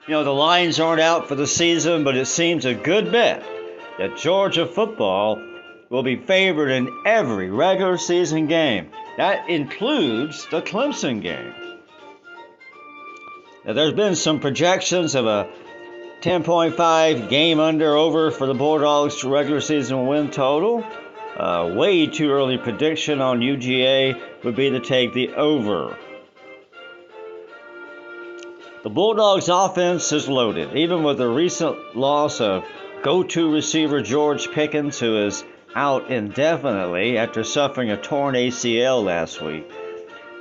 The lines aren't out for the season, but it seems a good bet that Georgia football will be favored in every regular season game. That includes the Clemson game. Now, there's been some projections of a 10.5 game under/over for the Bulldogs regular season win total. Way too early prediction on UGA would be to take the over. The Bulldogs offense is loaded, even with the recent loss of go-to receiver George Pickens, who is out indefinitely after suffering a torn ACL last week.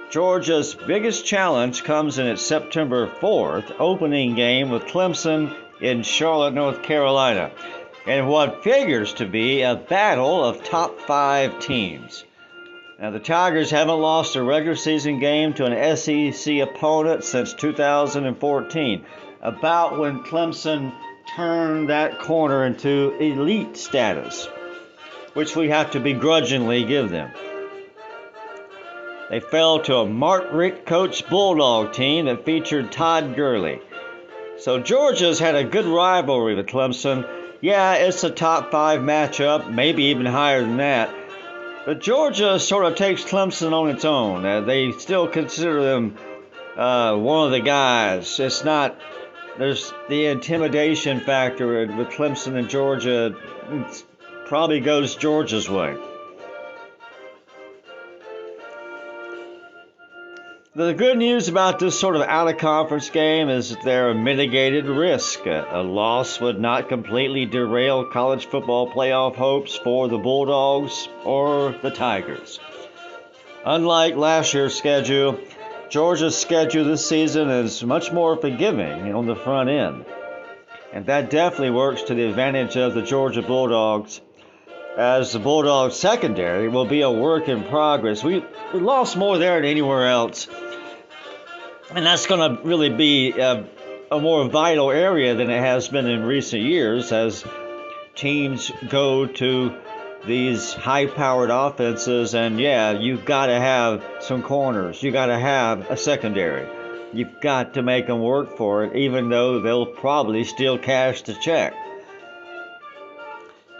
Georgia's biggest challenge comes in its September 4th opening game with Clemson in Charlotte, North Carolina, and what figures to be a battle of top 5 teams. Now, the Tigers haven't lost a regular season game to an SEC opponent since 2014, about when Clemson turned that corner into elite status, which we have to begrudgingly give them. They fell to a Mark Richt coached Bulldog team that featured Todd Gurley. So Georgia's had a good rivalry with Clemson. Yeah, it's a top 5 matchup, maybe even higher than that. But Georgia sort of takes Clemson on its own. They still consider them one of the guys. It's not, there's the intimidation factor with Clemson and Georgia. It probably goes Georgia's way. The good news about this sort of out-of-conference game is that there are mitigated risk. A loss would not completely derail college football playoff hopes for the Bulldogs or the Tigers. Unlike last year's schedule, Georgia's schedule this season is much more forgiving on the front end. And that definitely works to the advantage of the Georgia Bulldogs, as the Bulldogs secondary will be a work in progress. We lost more there than anywhere else. And that's going to really be a more vital area than it has been in recent years as teams go to these high-powered offenses. And yeah, you've got to have some corners. You've got to have a secondary. You've got to make them work for it, even though they'll probably still cash the check.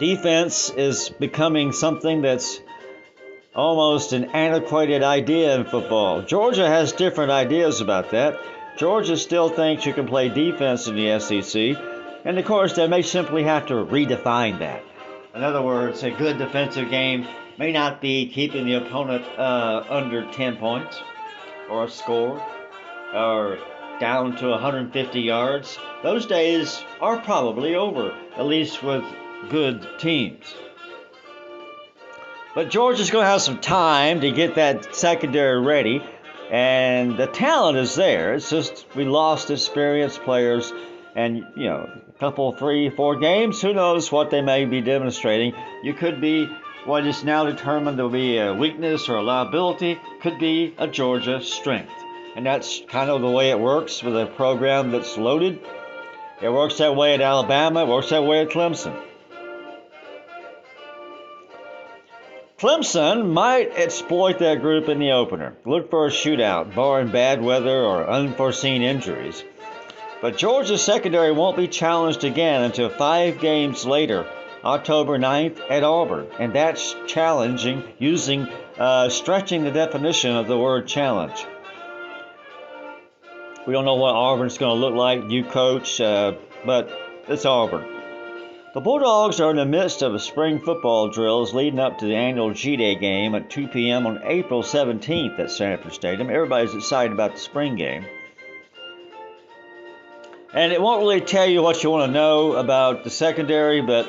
Defense is becoming something that's almost an antiquated idea in football. Georgia has different ideas about that. Georgia still thinks you can play defense in the SEC, and of course they may simply have to redefine that. In other words, a good defensive game may not be keeping the opponent under 10 points or a score or down to 150 yards. Those days are probably over, at least with good teams. But Georgia's going to have some time to get that secondary ready, and the talent is there. It's just we lost experienced players, and a couple, 3, 4 games, who knows what they may be demonstrating. You could be what is now determined to be a weakness or a liability, could be a Georgia strength. And that's kind of the way it works with a program that's loaded. It works that way at Alabama, it works that way at Clemson. Clemson might exploit that group in the opener. Look for a shootout, barring bad weather or unforeseen injuries. But Georgia's secondary won't be challenged again until 5 games later, October 9th at Auburn. And that's challenging, stretching the definition of the word challenge. We don't know what Auburn's going to look like, new coach, but it's Auburn. The Bulldogs are in the midst of spring football drills leading up to the annual G-Day game at 2 p.m. on April 17th at Sanford Stadium. Everybody's excited about the spring game. And it won't really tell you what you want to know about the secondary, but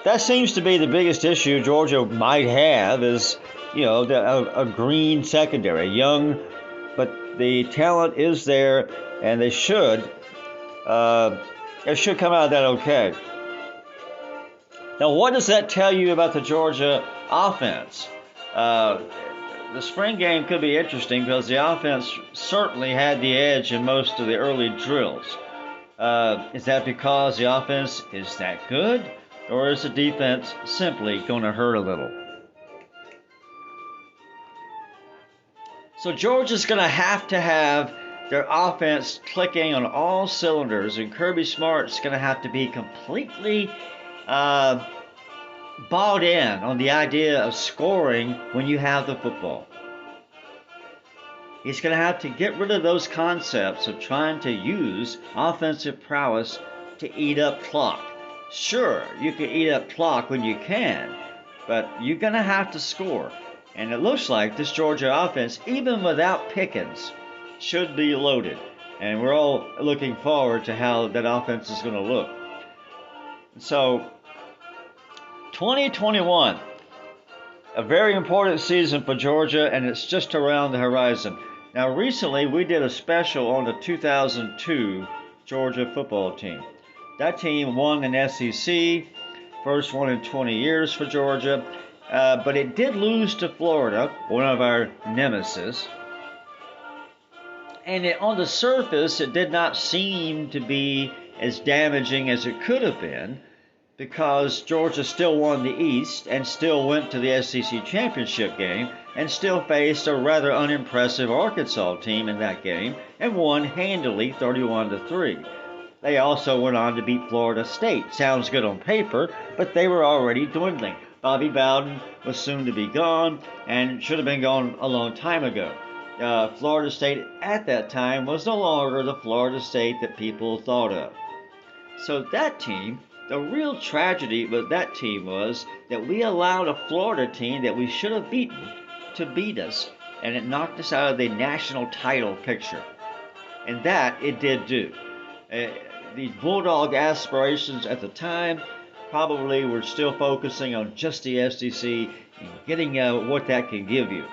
that seems to be the biggest issue Georgia might have is, a green secondary, young, but the talent is there, and it should come out of that okay. Now, what does that tell you about the Georgia offense? The spring game could be interesting because the offense certainly had the edge in most of the early drills. Is that because the offense is that good, or is the defense simply going to hurt a little? So Georgia's going to have their offense clicking on all cylinders, and Kirby Smart's going to have to be completely bought in on the idea of scoring when you have the football. He's going to have to get rid of those concepts of trying to use offensive prowess to eat up clock. Sure, you can eat up clock when you can, but you're going to have to score. And it looks like this Georgia offense, even without Pickens, should be loaded. And we're all looking forward to how that offense is going to look. So, 2021, a very important season for Georgia, and it's just around the horizon. Now, recently we did a special on the 2002 Georgia football team. That team won an SEC, first one in 20 years for Georgia, but it did lose to Florida, one of our nemesis. And on the surface, it did not seem to be as damaging as it could have been, because Georgia still won the East and still went to the SEC championship game and still faced a rather unimpressive Arkansas team in that game and won handily 31-3. They also went on to beat Florida State. Sounds good on paper, but they were already dwindling. Bobby Bowden was soon to be gone and should have been gone a long time ago. Florida State at that time was no longer the Florida State that people thought of. So that team, the real tragedy with that team was that we allowed a Florida team that we should have beaten to beat us, and it knocked us out of the national title picture. And that it did do. The Bulldog aspirations at the time probably were still focusing on just the SEC and getting what that can give you.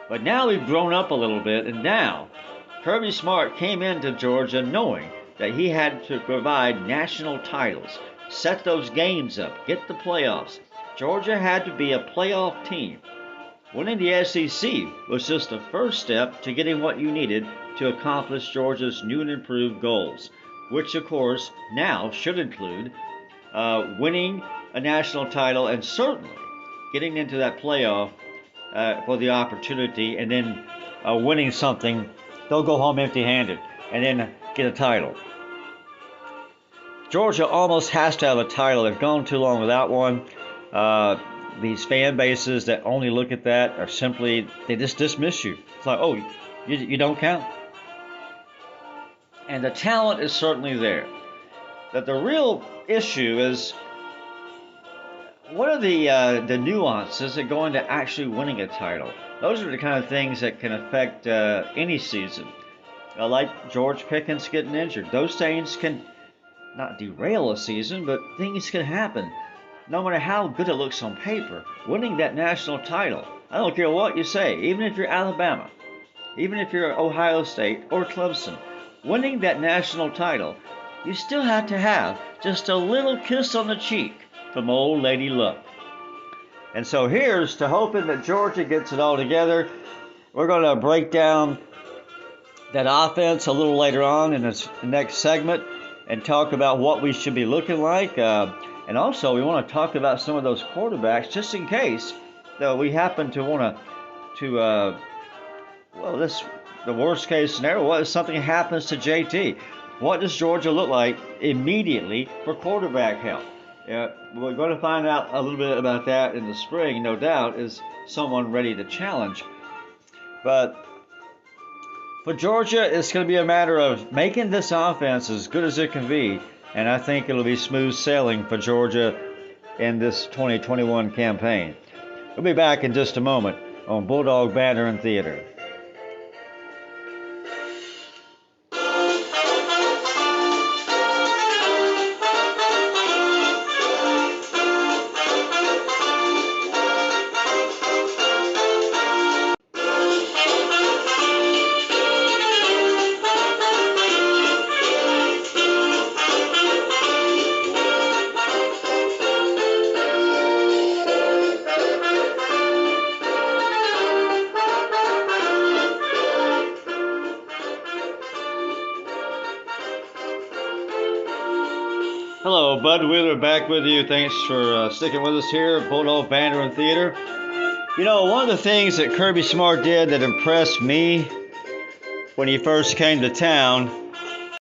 But now we've grown up a little bit, and now Kirby Smart came into Georgia knowing that he had to provide national titles, set those games up, get the playoffs. Georgia had to be a playoff team. Winning the SEC was just the first step to getting what you needed to accomplish Georgia's new and improved goals, which of course now should include winning a national title and certainly getting into that playoff for the opportunity, and then winning something. They'll go home empty-handed and then get a title. Georgia almost has to have a title. They've gone too long without one. These fan bases that only look at that are simply, they just dismiss you. It's like, oh, you don't count. And the talent is certainly there. That the real issue is, what are the nuances that go into actually winning a title? Those are the kind of things that can affect any season. Like George Pickens getting injured. Those things can not derail a season, but things can happen. No matter how good it looks on paper, winning that national title, I don't care what you say, even if you're Alabama, even if you're Ohio State or Clemson, winning that national title, you still have to have just a little kiss on the cheek from old Lady Luck. And so here's to hoping that Georgia gets it all together. We're going to break down that offense a little later on in this next segment and talk about what we should be looking like. And also, we want to talk about some of those quarterbacks, just in case that we happen to want the worst case scenario, what if something happens to JT? What does Georgia look like immediately for quarterback help? We're going to find out a little bit about that in the spring, no doubt, is someone ready to challenge. But for Georgia, it's going to be a matter of making this offense as good as it can be, and I think it'll be smooth sailing for Georgia in this 2021 campaign. We'll be back in just a moment on Bulldog Banner and Theater. Hello, Bud Wheeler back with you. Thanks for sticking with us here at Bulldog Banner and Theater. You know, one of the things that Kirby Smart did that impressed me when he first came to town,